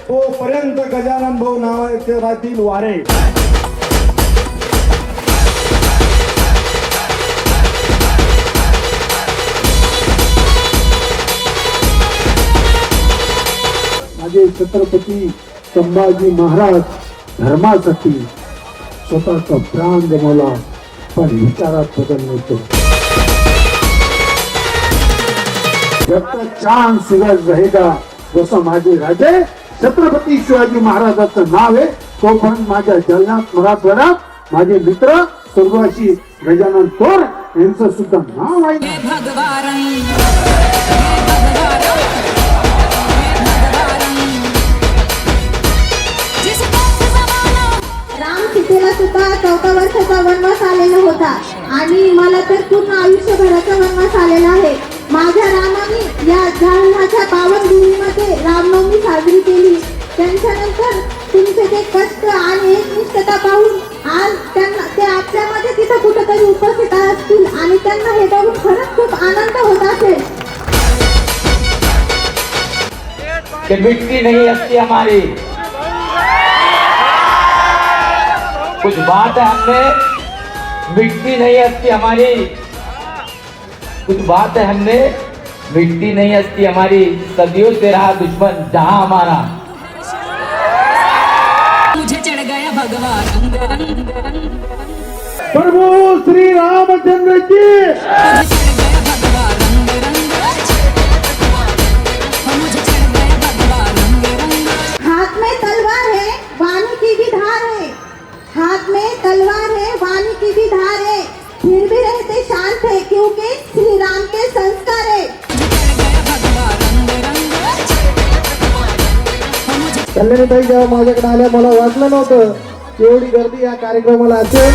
तोपर्यंत गजानन भाऊ नावाचे राहतील वारे. माझे छत्रपती संभाजी महाराज धर्मासाठी स्वतःचा प्राण गमावला, पण विचारात बदल नव्हतो. जब तक चांद सूरज रहेगा, जसं माझे राजे छत्रपती शिवाजी महाराजांचं नाव आहे, तोपर्यंत माझ्या जलनात मराठवाड्यात माझे मित्र स्वर्गवासी गजानन थोर यांचं सुद्धा नाव आहे. सीतेला सुद्धा 14 वर्षाचा वनवास आलेला होता आणि मला तर पूर्ण आयुष्यभराचा वनवास आलेला आहे. माझ्या रामाने या जालन्याच्या पावनभूमीमध्ये रामनवमी साजरी केली. त्यांच्यानंतर तुमचे ते कष्ट आणि एकनिष्ठता पाहून आज त्यांना ते आपल्यामध्ये तिथं कुठेतरी उपस्थित असतील आणि त्यांना हे बघून खरंच खूप आनंद होत असेल. मिट्टी नहीं हस्ती हमारी, कुछ बात है हमने मिट्टी नहीं हस्ती हमारी, कुछ बात है हमने मिट्टी नहीं हस्ती हमारी, सदियों से रहा दुश्मन जहां हमारा. मुझे चढ़ गया भगवान प्रभु श्री रामचंद्र की. हाथ में तलवार है, वाणी की भी धार है. हाथ में तलवार है, वाणी की भी धार है, फिर भी रहते शांत है क्योंकि श्री राम के संस्कार है. कल्याणीताई जेव्हा माझ्याकडे आल्या मला वाटलं नव्हतं एवढी गर्दी या कार्यक्रमाला असेल.